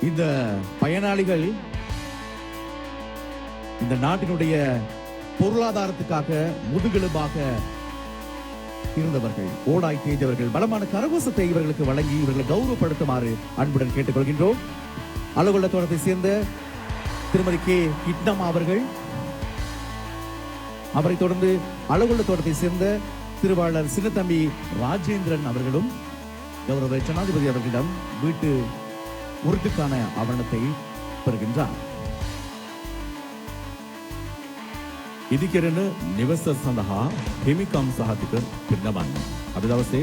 இந்த பயனாளிகள் இந்த நாட்டினுடைய பொருளாதாரத்துக்காக முதுகெலும்பாக இருந்தவர்கள், ஓடாய் தேய்ந்தவர்கள். பலமான கரகோசத்தை இவர்களுக்கு வழங்கி இவர்களை கௌரவப்படுத்துமாறு அன்புடன் கேட்டுக்கொள்கின்றோம். அலுவலக தோட்டத்தை சேர்ந்த திருமதி கே கிட்னம்மா அவர்கள், அவரை தொடர்ந்து அலுவலக தோட்டத்தை சேர்ந்த திருவாளர் சின்னத்தம்பி ராஜேந்திரன் அவர்களும் கௌரவ ஜனாதிபதி அவர்களிடம் வீட்டு உறுதிக்கான ஆவணத்தை பெறுகின்றார். ඉදිකරන නිවස සඳහා හිමිකම් සහතික පිරිනමන්න. අද දවසේ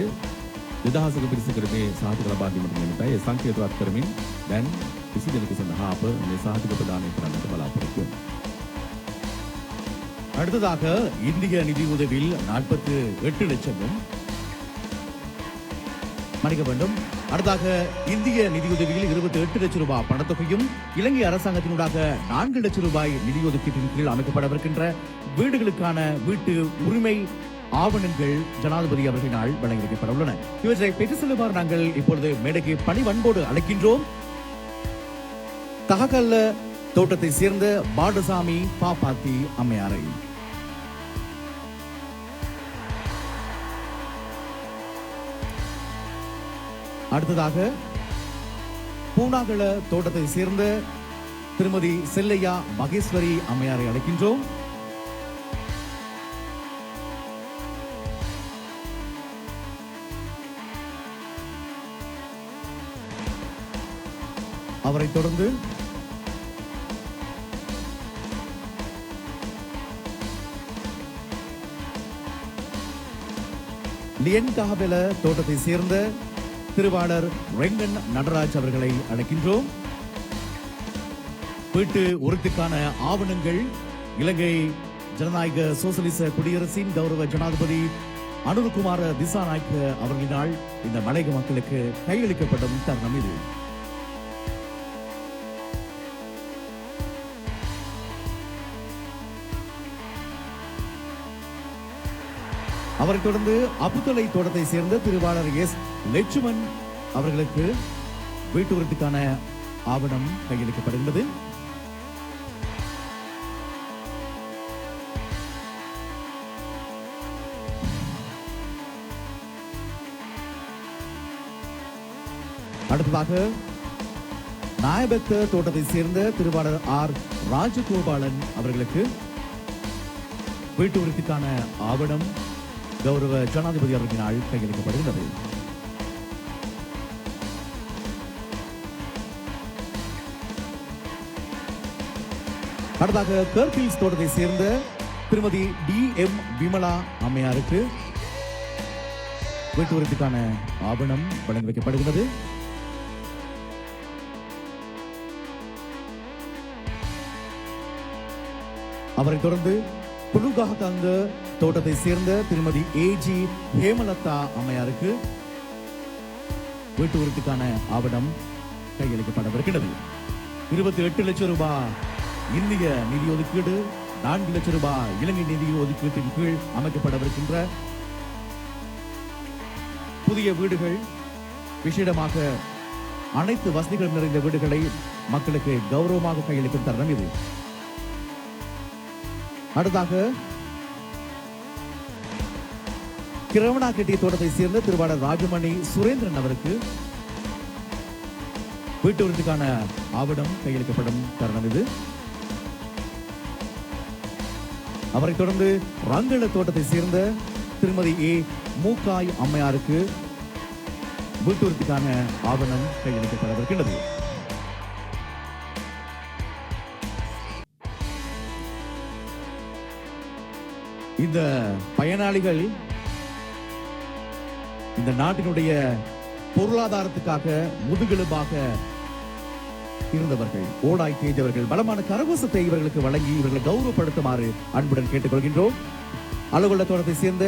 2000ක පිරිසකට මේ සහතික ලබා දීමට නියමිතයි. ඒ සංකේතවත් කරමින් දැන් 20 දෙනෙකු සඳහා අප මේ සහතික ප්‍රදානය කරන්නට බලාපොරොත්තු වෙනවා. அடுத்ததாக இந்திய நிதி உதவியில் 48 லட்சமும் மன்னிக்க வேண்டும். அடுத்ததாக இந்திய நிதியுதவியில் 28 லட்சம் ரூபாய் பணத்தொகையும் இலங்கை அரசாங்கத்தினூடாக 4 லட்சம் ரூபாய் நிதி ஒதுக்கீட்டின் கீழ் அமைக்கப்படவிருக்கின்ற வீடுகளுக்கான வீட்டு உரிமை ஆவணங்கள் ஜனாதிபதி அவர்களினால் வழங்கி வைக்கப்பட உள்ளன. இவற்றை பெற்று செல்லுமாறு நாங்கள் இப்பொழுது மேடைக்கு பணிவன்போடு அழைக்கின்றோம். தகக்கல்ல தோட்டத்தை சேர்ந்த பாடசாமி பாப்பாத்தி அம்மையாரை. அடுத்ததாக பூனாகல தோட்டத்தை சேர்ந்த திருமதி செல்லையா மகேஸ்வரி அம்மையாரை அழைக்கின்றோம். அவரை தொடர்ந்து லியன்காவெல தோட்டத்தை சேர்ந்த திருவாளர் ரெங்கன் நடராஜ் அவர்களை அழைக்கின்றோம். வீட்டு உறுதிக்கான ஆவணங்கள் இலங்கை ஜனநாயக சோசலிச குடியரசின் கௌரவ ஜனாதிபதி அனுருகுமார திசாநாயக்க அவர்களினால் இந்த மலையக மக்களுக்கு கையளிக்கப்படும் தருணம் இது. அவரைத் தொடர்ந்து அப்புத்தலை தோட்டத்தை சேர்ந்த திருவாளர் எஸ் லட்சுமன் அவர்களுக்கு வீட்டு உறுதிக்கான ஆவணம் கையளிக்கப்படுகிறது. அடுத்ததாக நாயபெத்த தோட்டத்தை சேர்ந்த திருவாளர் ஆர் ராஜகோபாலன் அவர்களுக்கு வீட்டு உறுதிக்கான ஆவணம் கௌரவ ஜனாதிபதி அவர்களினால் கையளிக்கப்படுகிறது. அடுத்ததாக கர்பீல்ஸ் தோட்டத்தை சேர்ந்த திருமதி டி எம் விமலா அம்மையாருக்கு வீட்டு உறுதிக்கான ஆவணம் வழங்கி வைக்கப்படுகிறது. அவரைத் தொடர்ந்து புலுகாகந்த தோட்டத்தை சேர்ந்த திருமதி ஏஜி ஹேமலதா அம்மையாருக்கு வீட்டு உறுதிக்கான ஆவணம் கையளிக்கப்படவிருக்கிறது. 28 லட்சம் ரூபாய் இந்திய நிதி ஒதுக்கீடு, 4 லட்சம் ரூபாய் இலங்கை நிதி ஒதுக்கீட்டின் கீழ் அமைக்கப்படவிருக்கின்ற புதிய வீடுகள், விசேடமாக அனைத்து வசதிகளும் நிறைந்த வீடுகளை மக்களுக்கு கௌரவமாக கையளிக்கும் தருணம் இது. அடுத்தாக கிரவணாக்கெட்டிய தோட்டத்தை சேர்ந்த திருவாளர் ராஜமணி சுரேந்திரன் அவருக்கு வீட்டு உறுதிக்கான ஆவணம் கையளிக்கப்படும் தருணம் இது. அவரைத் தொடர்ந்து ரங்கள தோட்டத்தை சேர்ந்த திருமதி ஏ மூக்காய் அம்மையாருக்கு வீட்டு உறுதிக்கான ஆவணம் கையளிக்கப்படவிருக்கின்றது. இந்த பயனாளிகள் இந்த நாட்டினுடைய பொருளாதாரத்துக்காக முதுகெலும்பாக இருந்தவர்கள், ஓடாய் தேய்ந்தவர்கள். பலமான கரகோசத்தை இவர்களுக்கு வழங்கி இவர்களை கௌரவப்படுத்துமாறு அன்புடன் கேட்டுக்கொள்கின்றோம். அலுவலக தோட்டத்தை சேர்ந்த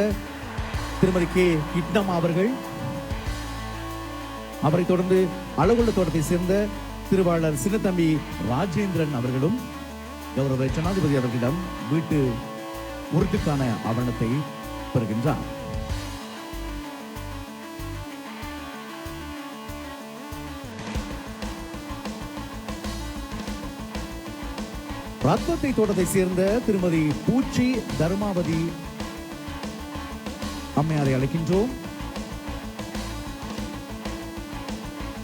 திருமதி கே கிட்னம்மா அவர்கள், அவரை தொடர்ந்து அலுவலக தோட்டத்தை சேர்ந்த திருவாளர் சின்னத்தம்பி ராஜேந்திரன் அவர்களும் கௌரவ ஜனாதிபதி அவர்களிடம் வீட்டு உறுதிக்கான ஆவணத்தை பெறுகின்றார். ரத்னத்தை தோட்டத்தை சேர்ந்த திருமதி பூச்சி தர்மாவதி அம்மையாரை அழைக்கின்றோம்.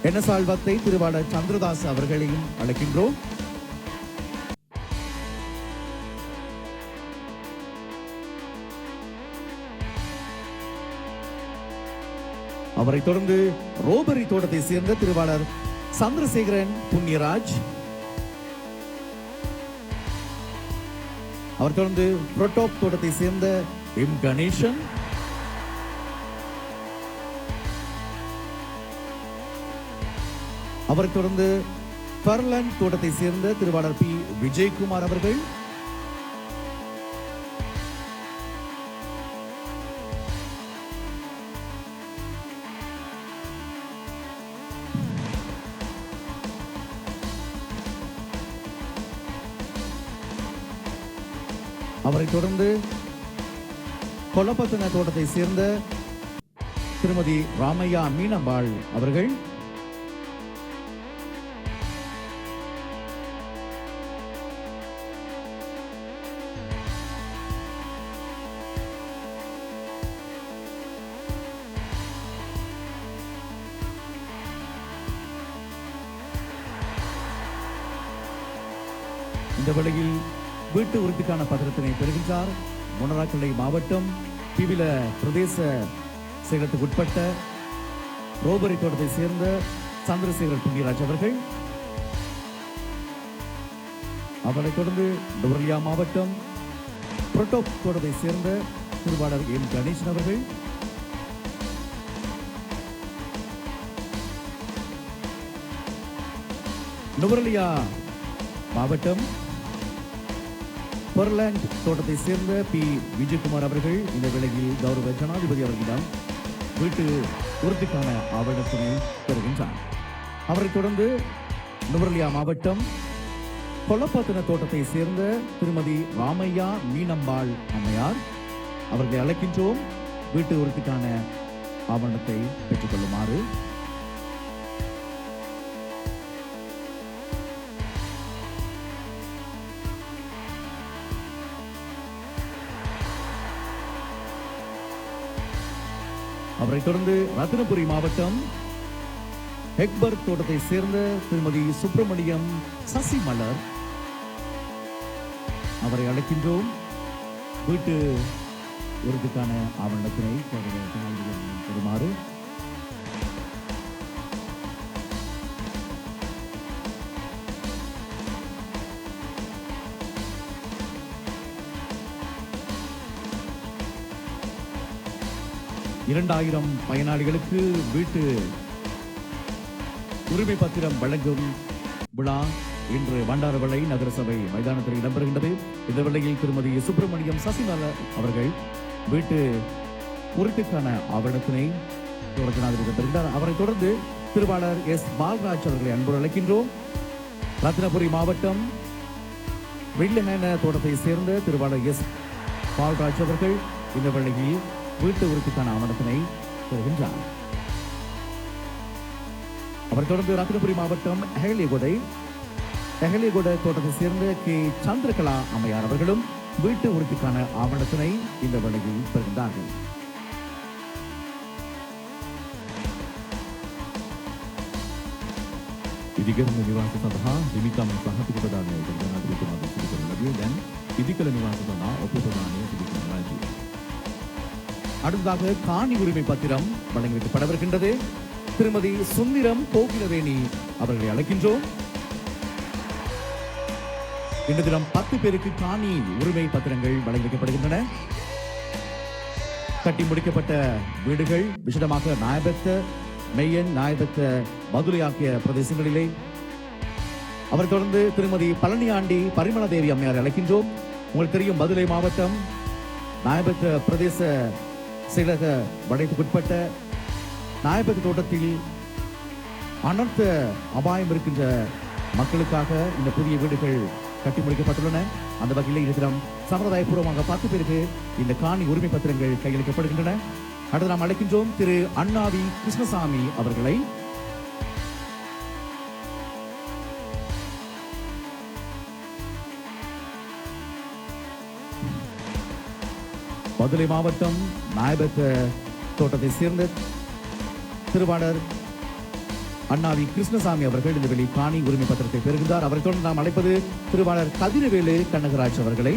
என்எஸ்ஆழ்வத்தை திருவாளர் சந்திரதாஸ் அவர்களையும் அழைக்கின்றோம். அவரை தொடர்ந்து ரோபரி தோட்டத்தை சேர்ந்த திருவாளர் சந்திரசேகரன் புண்ணியராஜ், அவர் தொடர்ந்து புரோட்டோப் தோட்டத்தை சேர்ந்த எம் கணேசன், அவரை தொடர்ந்து பர்லண்ட் தோட்டத்தை சேர்ந்த திருவாளர் பி விஜயகுமார் அவர்கள், அவரை தொடர்ந்து கொலப்பத்தன தோட்டத்தை சேர்ந்த திருமதி ராமையா மீனம்பாள் அவர்கள், இந்த வேளையில் வீட்டு உறுதிக்கான பத்திரத்தினை பெறுகின்றார் மொனராகலை மாவட்டம் பிவில பிரதேச செயலத்துக்கு உட்பட்ட ரோபரி தோட்டத்தை சேர்ந்த சந்திரசேகர் புண்ணியராஜ் அவர்கள். அவரை தொடர்ந்து நுவரெலியா மாவட்டம் புரோட்டோப் தோட்டத்தை சேர்ந்த திருவாளர் எம் கணேசன் அவர்கள். நுவரெலியா மாவட்டம் பர்லாண்ட் தோட்டத்தை சேர்ந்த பி விஜயகுமார் அவர்கள் இந்த வேளையில் கௌரவ ஜனாதிபதி அவர்களிடம் வீட்டு உறுதிக்கான ஆவணத்தினை பெறுகின்றார். அவரைத் தொடர்ந்து நுவரெலியா மாவட்டம் கொலப்பத்தன தோட்டத்தை சேர்ந்த திருமதி ராமையா மீனம்பாள் அம்மையார் அவர்களை அழைக்கின்றோம். வீட்டு உறுதிக்கான ஆவணத்தை பெற்றுக் கொள்ளுமாறு. அவரை தொடர்ந்து ரத்தினபுரி மாவட்டம் ஹெக்பர் தோட்டத்தை சேர்ந்த திருமதி சுப்பிரமணியம் சசிமலர் அவரை அழைக்கின்றோம். வீட்டு உறுதிக்கான ஆவணத்தினை பெறுமாறு. இரண்டாயிரம் பயனாளிகளுக்கு வீட்டு உரிமை பத்திரம் வழங்கும் விழா இன்று வண்டாரவளை நகரசபை மைதானத்தில் இடம்பெறுகின்றது. இந்த வேளையில் திருமதி சுப்பிரமணியம் சசிமலர் அவர்கள் வீட்டு உறுதிக்கான ஆவணத்தினை பெறுகின்றார். அவரைத் தொடர்ந்து திருவாளர் எஸ் பால்ராஜ் அவர்களை அன்போடு அழைக்கின்றோம். ரத்தினபுரி மாவட்டம் வெள்ளஹேன தோட்டத்தை சேர்ந்த திருவாளர் எஸ் பால்ராஜ் அவர்கள் இந்த வேளையில் வீட்டு உறுதிக்கான ஆவணத்தினை பெறுகின்றார். அவர் தொடர்ந்து ரத்தினபுரி மாவட்டம் ஹெகலிகொடை தோட்டத்தை சேர்ந்த கே சந்திரகலா அம்மையார் அவர்களும் வீட்டு உறுதிக்கான ஆவணத்தினை இந்த வேளையில் பெறுகின்றார்கள். ඉදිකරන නිවාස සඳහා හිමිකම් සහතික ප්‍රදානය ජනාධිපතිතුමාට සිදු කරන ලැබුවේ. දැන් ඉදිකල නිවාස සඳහා ඔප්පු ප්‍රදානය සිදු කරන ලදී. அடுத்ததாக காணி உரிமை பத்திரம் வழங்கி வைக்கப்படவிருக்கின்றது. திருமதி சுந்தரம் கோகிலவேணி அவர்களை அழைக்கின்றோம். இன்று தினம் 10 பேருக்கு காணி உரிமை பத்திரங்கள் வழங்கி வைக்கப்படுகின்றன. கட்டி முடிக்கப்பட்ட வீடுகள் விசேடமாக நாயபெத்த மெய்யன் நாயபெத்த மதுரை ஆகிய பிரதேசங்களிலே. அவர் தொடர்ந்து திருமதி பழனியாண்டி பரிமளதேவி அம்மையார் அழைக்கின்றோம். உங்களுக்கு தெரியும் மதுரை மாவட்டம் நாயபெத்த பிரதேச செயலக வடக்குட்பட்ட நாயபெத்த தோட்டத்தில் அனர்த்த அபாயம் இருக்கின்ற மக்களுக்காக இந்த புதிய வீடுகள் கட்டி முடிக்கப்பட்டுள்ளன. அந்த வகையில் இருக்கிறோம் சம்பிரதாயபூர்வமாக 10 பேருக்கு இந்த காணி உரிமை பத்திரங்கள் கையளிக்கப்படுகின்றன. அடுத்து நாம் அழைக்கின்றோம் திரு அண்ணாவி கிருஷ்ணசாமி அவர்களை. மதுரை மாவட்டம் நாயபத்த தோட்டத்தை சேர்ந்த திருவாளர் அண்ணாவி கிருஷ்ணசாமி அவர்கள் இந்த வெளி காணி உரிமை பத்திரத்தை பெறுகின்றார். அவரை தொடர்ந்து நாம் அழைப்பது திருவாளர் கதிரவேலு கண்ணகராஜ் அவர்களை.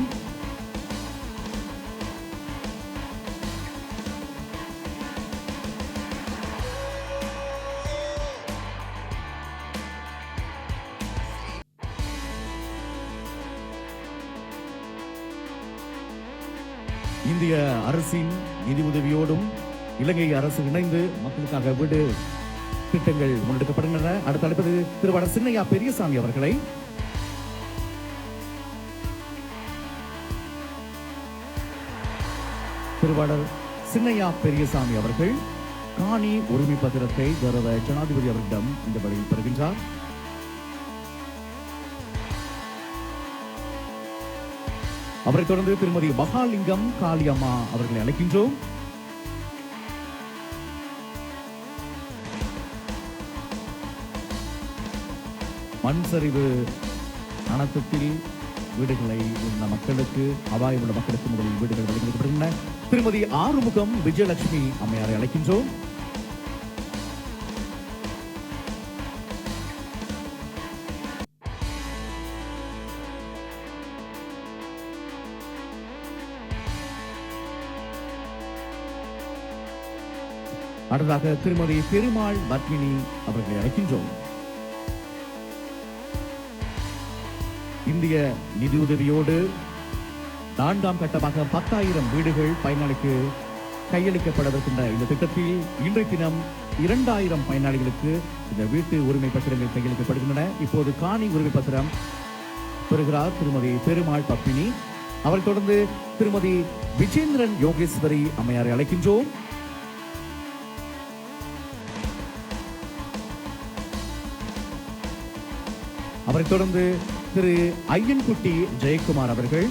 இந்திய அரசின் நிதி உதவியோடும் இலங்கை அரசு இணைந்து மக்களுக்காக வீடு திட்டங்கள் முன்னெடுக்கப்படுகின்றன. அடுத்து அழைப்பது திருவாளர் சின்னையா பெரியசாமி அவர்களை. திருவாளர் சின்னையா பெரியசாமி அவர்கள் காணி உரிமை பத்திரத்தை கௌரவ ஜனாதிபதி அவர்களிடம் இந்த வழியில் பெறுகின்றார். அவரைத் தொடர்ந்து திருமதி மகாலிங்கம் காளியம்மா அவர்களை அழைக்கின்றோம். மண் சரிவு அனர்த்தத்தில் வீடுகளை உள்ள மக்களுக்கு, அபாயம் உள்ள மக்களுக்கு முதலில் வீடுகள் வழங்கப்படுகின்றன. திருமதி ஆறுமுகம் விஜயலட்சுமி அம்மையாரை அழைக்கின்றோம். அடுத்ததாக திருமதி பெருமாள் பத்மினி அவர்களை அழைக்கின்றோம். இந்திய நிதியுதவியோடு 4ஆம் கட்டமாக 10,000 வீடுகள் பயனாளிக்கு கையளிக்கப்படவிருக்கின்ற இந்த திட்டத்தில் இன்றைய தினம் 2,000 பயனாளிகளுக்கு இந்த வீட்டு உரிமை பத்திரங்கள் கையளிக்கப்படுகின்றன. இப்போது காணி உரிமை பத்திரம் பெறுகிறார் திருமதி பெருமாள் பத்மினி. அவரைத் தொடர்ந்து திருமதி விஜேந்திரன் யோகேஸ்வரி அம்மையாரை அழைக்கின்றோம். அவரைத் தொடர்ந்து திரு ஐயன்குட்டி ஜெயக்குமார் அவர்கள்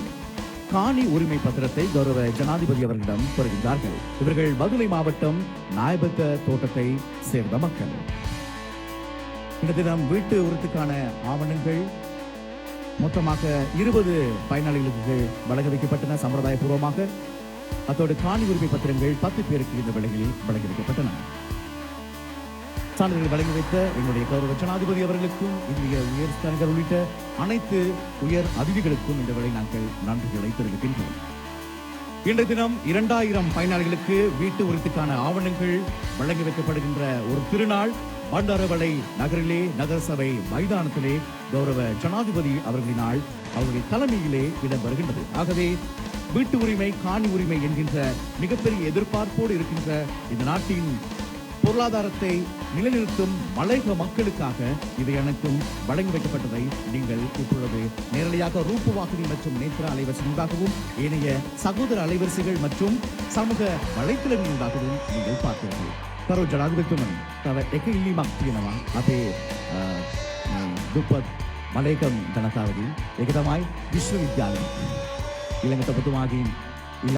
காணி உரிமை பத்திரத்தை கௌரவ ஜனாதிபதி அவர்களிடம் பெறுகின்றார்கள். இவர்கள் மதுரை மாவட்டம் நாயபத்த தோட்டத்தை சேர்ந்த மக்கள். இந்த தினம் வீட்டு உரிமைக்கான ஆவணங்கள் மொத்தமாக 20 பயனாளிகளுக்கு வழங்க வைக்கப்பட்டன சம்பிரதாய பூர்வமாக. அத்தோடு காணி உரிமை பத்திரங்கள் 10 பேருக்கு இந்த வேளையில் வழங்கி வைக்கப்பட்டன. சான்றிதழ் வழங்கி வைத்த எங்களுடைய கௌரவ ஜனாதிபதி அவர்களுக்கும் இந்திய உயர் ஸ்தானிகர் உள்ளிட்ட அனைத்து உயர் அதிதிகளுக்கும் இந்த வேளை நாங்கள் நன்றிகளை தெரிவிக்கின்றோம். இன்றைய தினம் 2,000 பயனாளிகளுக்கு வீட்டு உரிமைக்கான ஆவணங்கள் வழங்கி வைக்கப்படுகின்ற ஒரு திருநாள் பண்டாரவளை நகரிலே நகரசபை மைதானத்திலே கௌரவ ஜனாதிபதி அவர்களினால் அவருடைய தலைமையிலே இடம்பெறுகின்றது. ஆகவே வீட்டு உரிமை, காணி உரிமை என்கின்ற மிகப்பெரிய எதிர்பார்ப்போடு இருக்கின்ற இந்த நாட்டின் பொருளாதாரத்தை நிலைநிறுத்தும் மலையக மக்களுக்காக இவை அனைத்தும் வழங்கி வைக்கப்பட்டதை நீங்கள் இப்பொழுது நேரடியாக ரூபவாகினி மற்றும் நேத்திர அலைவரிசையூடாகவும் ஏனைய சகோதர அலைவரிசைகள் மற்றும் சமூக வலைத்தளங்களூடாகவும் நீங்கள் பார்த்தீர்கள். கரோ ஜனாதிபதித்துவன் තව එක ඉල්ලීමක් තියෙනවා අපේ දුප්පත් මලේකම් ජනතාවගෙන්. ඒක තමයි විශ්වවිද්‍යාලය. ඊළඟට ඔබතුමාගෙන්